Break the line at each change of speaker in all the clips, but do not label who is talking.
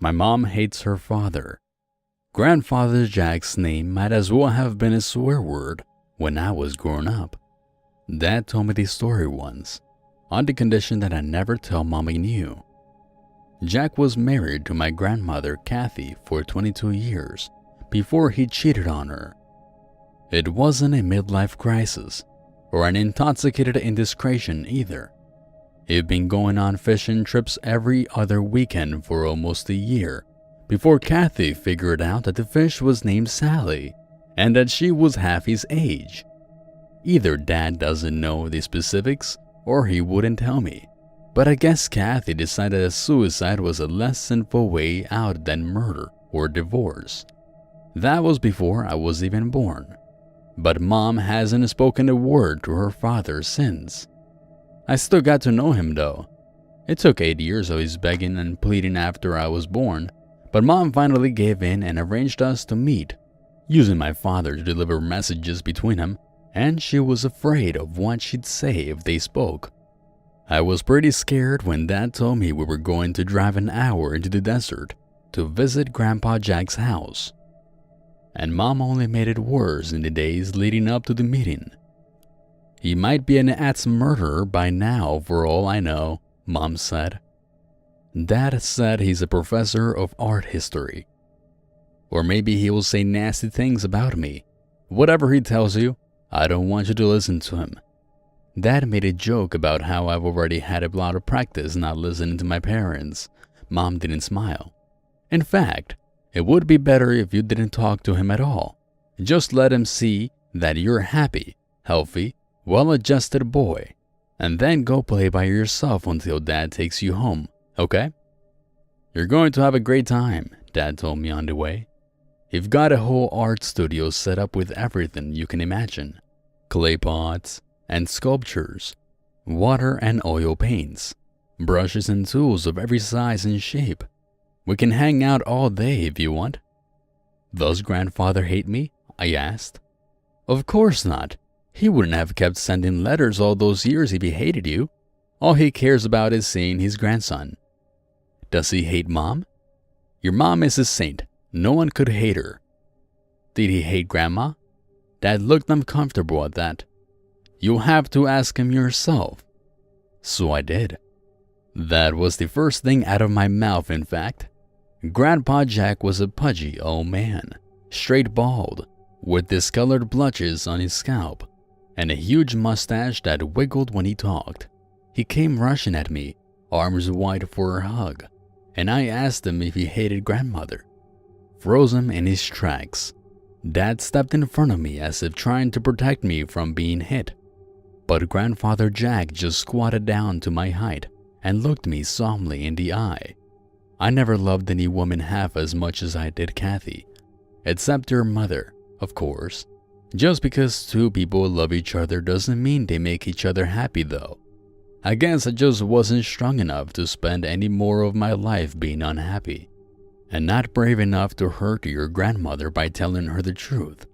My mom hates her father. Grandfather Jack's name might as well have been a swear word when I was growing up. Dad told me the story once, on the condition that I never tell Mom he knew. Jack was married to my grandmother Kathy for 22 years before he cheated on her. It wasn't a midlife crisis or an intoxicated indiscretion either. He'd been going on fishing trips every other weekend for almost a year before Kathy figured out that the fish was named Sally and that she was half his age. Either Dad doesn't know the specifics or he wouldn't tell me, but I guess Kathy decided that suicide was a less sinful way out than murder or divorce. That was before I was even born, but Mom hasn't spoken a word to her father since. I still got to know him though. It took 8 years of his begging and pleading after I was born, but Mom finally gave in and arranged us to meet, using my father to deliver messages between them, and she was afraid of what she'd say if they spoke. I was pretty scared when Dad told me we were going to drive an hour into the desert to visit Grandpa Jack's house. And Mom only made it worse in the days leading up to the meeting. He might be an axe murderer by now for all I know, Mom said. Dad said he's a professor of art history. Or maybe he will say nasty things about me. Whatever he tells you, I don't want you to listen to him. Dad made a joke about how I've already had a lot of practice not listening to my parents. Mom didn't smile. In fact, it would be better if you didn't talk to him at all. Just let him see that you're a happy, healthy, well-adjusted boy, and then go play by yourself until Dad takes you home, okay? You're going to have a great time, Dad told me on the way. You've got a whole art studio set up with everything you can imagine. Clay pots and sculptures, water and oil paints, brushes and tools of every size and shape. We can hang out all day if you want. Does Grandfather hate me? I asked. Of course not. He wouldn't have kept sending letters all those years if he hated you. All he cares about is seeing his grandson. Does he hate Mom? Your mom is a saint. No one could hate her. Did he hate Grandma? Dad looked uncomfortable at that. You'll have to ask him yourself. So I did. That was the first thing out of my mouth, in fact. Grandpa Jack was a pudgy old man, straight bald, with discolored blotches on his scalp, and a huge mustache that wiggled when he talked. He came rushing at me, arms wide for a hug, and I asked him if he hated Grandmother. Froze him in his tracks. Dad stepped in front of me as if trying to protect me from being hit. But Grandfather Jack just squatted down to my height and looked me solemnly in the eye. I never loved any woman half as much as I did Kathy, except her mother, of course. Just because two people love each other doesn't mean they make each other happy though. I guess I just wasn't strong enough to spend any more of my life being unhappy, and not brave enough to hurt your grandmother by telling her the truth.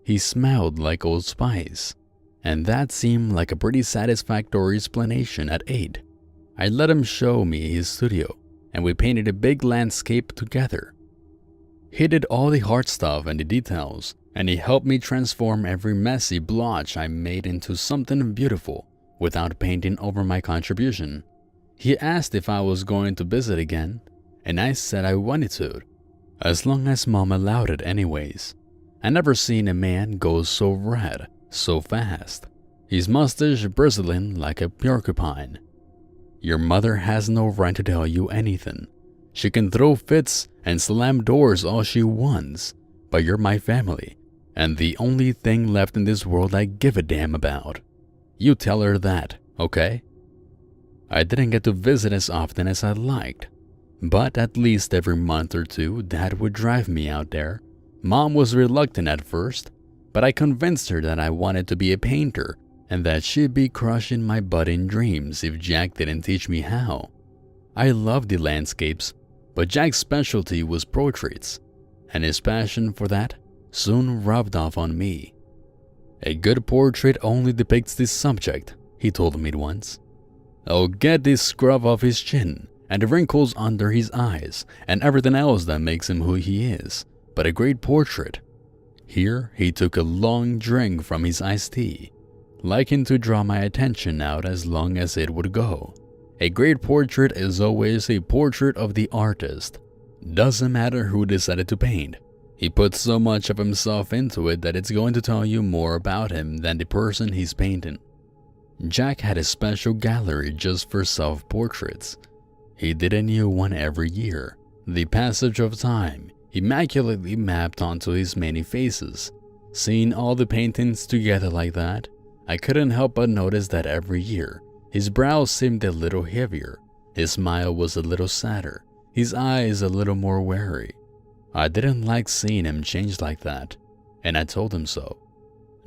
He smelled like Old Spice, and that seemed like a pretty satisfactory explanation at 8. I let him show me his studio, and we painted a big landscape together. He did all the hard stuff and the details, and he helped me transform every messy blotch I made into something beautiful without painting over my contribution. He asked if I was going to visit again, and I said I wanted to, as long as Mom allowed it anyways. I never seen a man go so red so fast, his mustache bristling like a porcupine. Your mother has no right to tell you anything. She can throw fits and slam doors all she wants, but you're my family, and the only thing left in this world I give a damn about. You tell her that, okay? I didn't get to visit as often as I'd liked, but at least every month or two Dad would drive me out there. Mom was reluctant at first, but I convinced her that I wanted to be a painter and that she'd be crushing my budding dreams if Jack didn't teach me how. I loved the landscapes, but Jack's specialty was portraits, and his passion for that soon rubbed off on me. A good portrait only depicts the subject, he told me once. Oh, get this scrub off his chin, and the wrinkles under his eyes, and everything else that makes him who he is, but a great portrait. Here he took a long drink from his iced tea, liking to draw my attention out as long as it would go. A great portrait is always a portrait of the artist. Doesn't matter who decided to paint. He puts so much of himself into it that it's going to tell you more about him than the person he's painting. Jack had a special gallery just for self-portraits. He did a new one every year. The passage of time immaculately mapped onto his many faces. Seeing all the paintings together like that, I couldn't help but notice that every year, his brows seemed a little heavier, his smile was a little sadder, his eyes a little more wary. I didn't like seeing him change like that, and I told him so.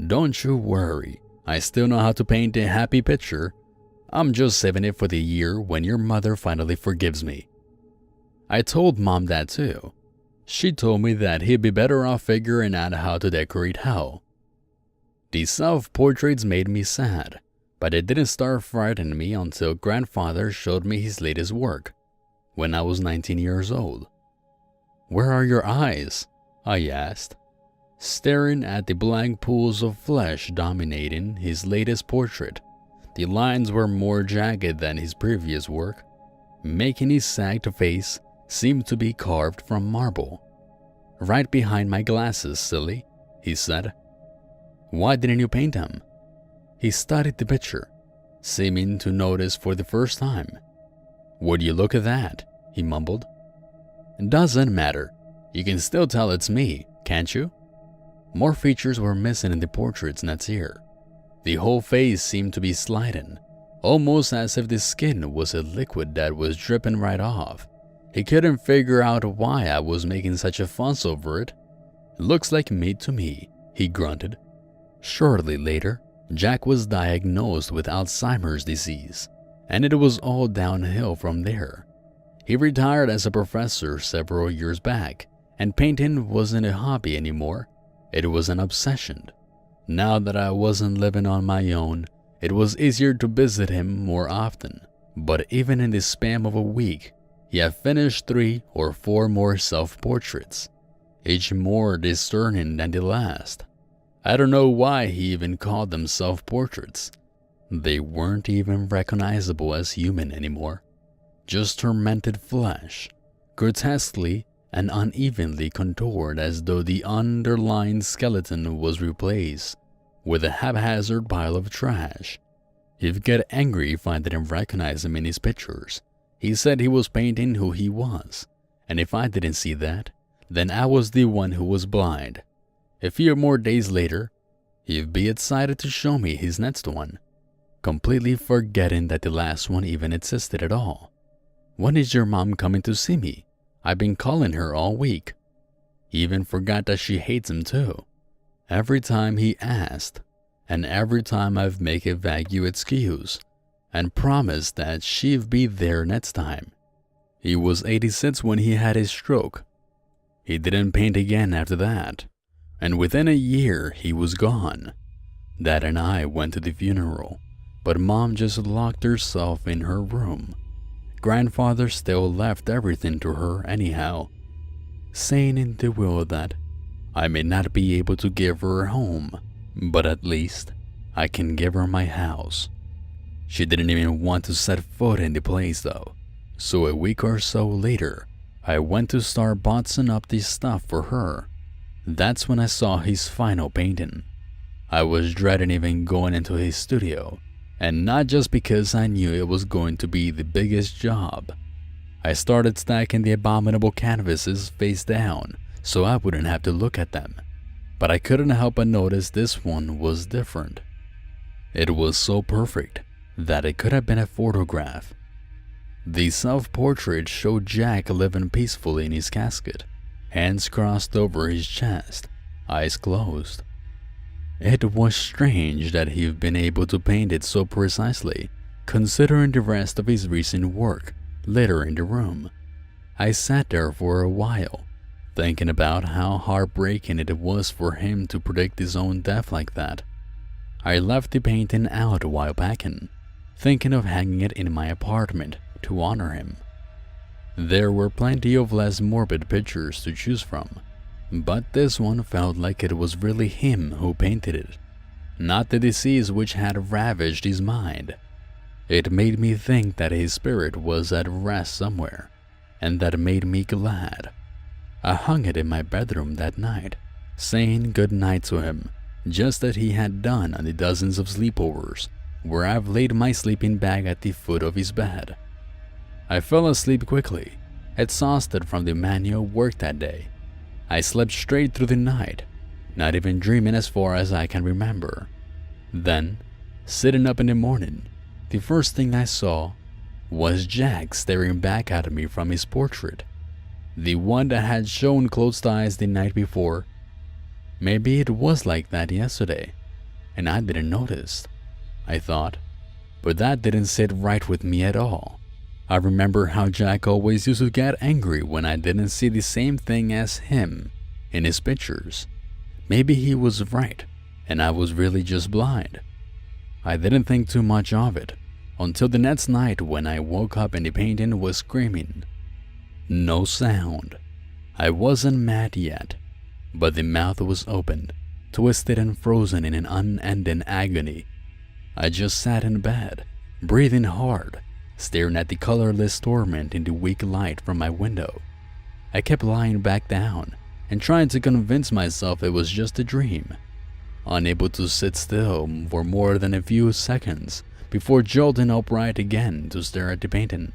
Don't you worry, I still know how to paint a happy picture. I'm just saving it for the year when your mother finally forgives me. I told Mom that too. She told me that he'd be better off figuring out how to decorate how. The self-portraits made me sad, but it didn't start frightening me until Grandfather showed me his latest work, when I was 19 years old. "Where are your eyes?" I asked, staring at the blank pools of flesh dominating his latest portrait. The lines were more jagged than his previous work, making his sagged face seem to be carved from marble. "Right behind my glasses, silly," he said. "Why didn't you paint them?" He studied the picture, seeming to notice for the first time. "Would you look at that?" he mumbled. "Doesn't matter. You can still tell it's me, can't you?" More features were missing in the portraits next year. The whole face seemed to be sliding, almost as if the skin was a liquid that was dripping right off. He couldn't figure out why I was making such a fuss over it. "Looks like meat to me," he grunted. Shortly later, Jack was diagnosed with Alzheimer's disease, and it was all downhill from there. He retired as a professor several years back, and painting wasn't a hobby anymore. It was an obsession. Now that I wasn't living on my own, it was easier to visit him more often. But even in the span of a week, he had finished 3 or 4 more self-portraits, each more discerning than the last. I don't know why he even called them self-portraits. They weren't even recognizable as human anymore. Just tormented flesh, grotesquely and unevenly contoured as though the underlying skeleton was replaced with a haphazard pile of trash. He'd get angry if I didn't recognize him in his pictures. He said he was painting who he was, and if I didn't see that, then I was the one who was blind. A few more days later, he'd be excited to show me his next one, completely forgetting that the last one even existed at all. "When is your mom coming to see me? I've been calling her all week." He even forgot that she hates him too. Every time he asked, and every time I've make a vague excuse, and promised that she'd be there next time. He was 86 when he had his stroke. He didn't paint again after that, and within a year he was gone. Dad and I went to the funeral, but Mom just locked herself in her room. Grandfather still left everything to her anyhow, saying in the will that I may not be able to give her a home, but at least I can give her my house. She didn't even want to set foot in the place though, so a week or so later, I went to start boxing up this stuff for her. That's when I saw his final painting. I was dreading even going into his studio, and not just because I knew it was going to be the biggest job. I started stacking the abominable canvases face down so I wouldn't have to look at them, but I couldn't help but notice this one was different. It was so perfect that it could have been a photograph. The self-portrait showed Jack living peacefully in his casket, hands crossed over his chest, eyes closed. It was strange that he'd been able to paint it so precisely, considering the rest of his recent work later in the room. I sat there for a while, thinking about how heartbreaking it was for him to predict his own death like that. I left the painting out while packing, thinking of hanging it in my apartment to honor him. There were plenty of less morbid pictures to choose from, but this one felt like it was really him who painted it, not the disease which had ravaged his mind. It made me think that his spirit was at rest somewhere, and that made me glad. I hung it in my bedroom that night, saying good night to him, just as he had done on the dozens of sleepovers where I've laid my sleeping bag at the foot of his bed. I fell asleep quickly, exhausted from the manual work that day. I slept straight through the night, not even dreaming as far as I can remember. Then, sitting up in the morning, the first thing I saw was Jack staring back at me from his portrait, the one that had shown closed eyes the night before. Maybe it was like that yesterday, and I didn't notice, I thought, but that didn't sit right with me at all. I remember how Jack always used to get angry when I didn't see the same thing as him in his pictures. Maybe he was right, and I was really just blind. I didn't think too much of it until the next night when I woke up and the painting was screaming. No sound. I wasn't mad yet, but the mouth was opened, twisted and frozen in an unending agony. I just sat in bed, breathing hard, staring at the colorless torment in the weak light from my window. I kept lying back down and trying to convince myself it was just a dream, unable to sit still for more than a few seconds before jolting upright again to stare at the painting.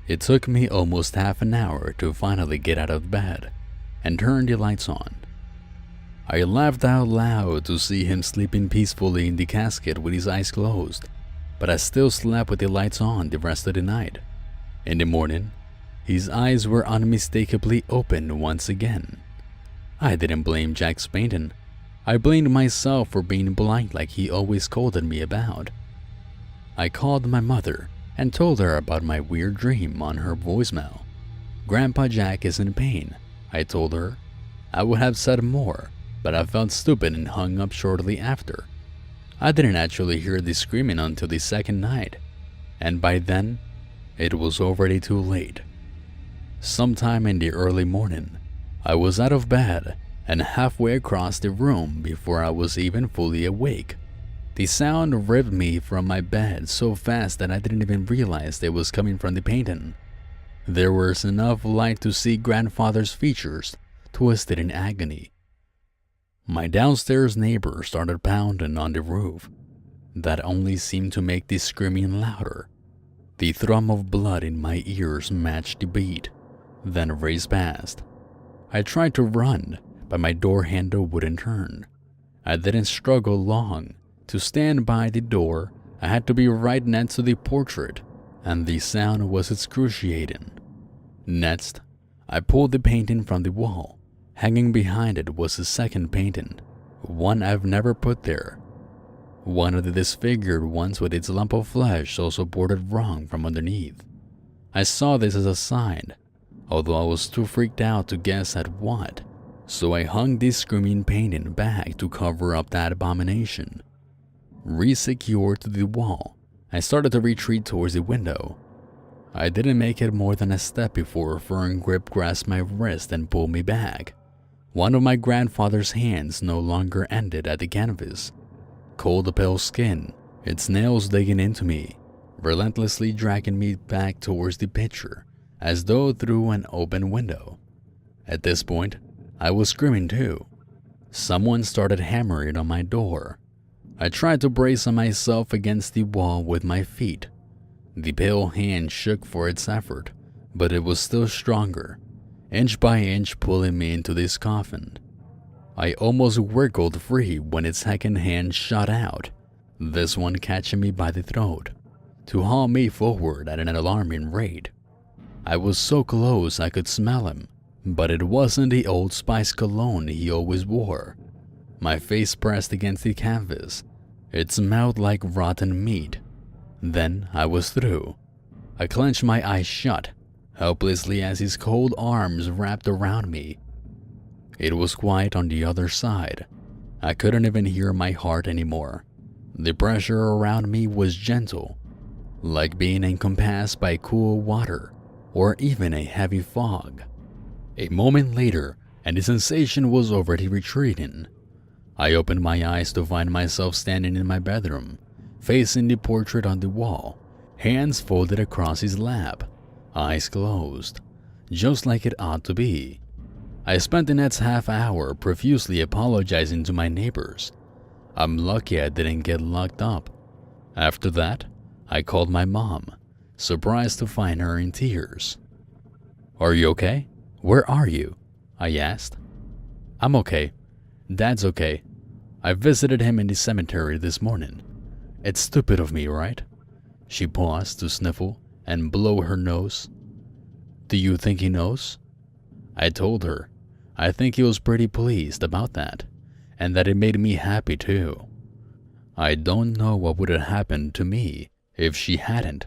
It took me almost half an hour to finally get out of bed and turn the lights on. I laughed out loud to see him sleeping peacefully in the casket with his eyes closed, but I still slept with the lights on the rest of the night. In the morning, his eyes were unmistakably open once again. I didn't blame Jack's painting. I blamed myself for being blind like he always scolded me about. I called my mother and told her about my weird dream on her voicemail. Grandpa Jack is in pain, I told her. I would have said more, but I felt stupid and hung up shortly after. I didn't actually hear the screaming until the second night, and by then, it was already too late. Sometime in the early morning, I was out of bed and halfway across the room before I was even fully awake. The sound ripped me from my bed so fast that I didn't even realize it was coming from the painting. There was enough light to see grandfather's features twisted in agony. My downstairs neighbor started pounding on the roof. That only seemed to make the screaming louder. The thrum of blood in my ears matched the beat, then raced past. I tried to run, but my door handle wouldn't turn. I didn't struggle long. To stand by the door, I had to be right next to the portrait, and the sound was excruciating. Next, I pulled the painting from the wall. Hanging behind it was a second painting, one I've never put there. One of the disfigured ones with its lump of flesh also boarded wrong from underneath. I saw this as a sign, although I was too freaked out to guess at what, so I hung this screaming painting back to cover up that abomination. Re-secured to the wall, I started to retreat towards the window. I didn't make it more than a step before a firm grip grasped my wrist and pulled me back. One of my grandfather's hands no longer ended at the canvas. Cold pale skin, its nails digging into me, relentlessly dragging me back towards the picture, as though through an open window. At this point, I was screaming too. Someone started hammering on my door. I tried to brace myself against the wall with my feet. The pale hand shook for its effort, but it was still stronger, inch by inch pulling me into this coffin. I almost wriggled free when its second hand shot out, this one catching me by the throat, to haul me forward at an alarming rate. I was so close I could smell him, but it wasn't the Old Spice cologne he always wore. My face pressed against the canvas. It smelled like rotten meat. Then I was through. I clenched my eyes shut, helplessly as his cold arms wrapped around me. It was quiet on the other side. I couldn't even hear my heart anymore. The pressure around me was gentle, like being encompassed by cool water or even a heavy fog. A moment later, and the sensation was already retreating. I opened my eyes to find myself standing in my bedroom, facing the portrait on the wall, hands folded across his lap, eyes closed, just like it ought to be. I spent the next half hour profusely apologizing to my neighbors. I'm lucky I didn't get locked up. After that, I called my mom, surprised to find her in tears. "Are you okay? Where are you?" I asked. "I'm okay. Dad's okay. I visited him in the cemetery this morning. It's stupid of me, right?" She paused to sniffle and blow her nose. "Do you think he knows?" I told her I think he was pretty pleased about that, and that it made me happy too. I don't know what would have happened to me if she hadn't.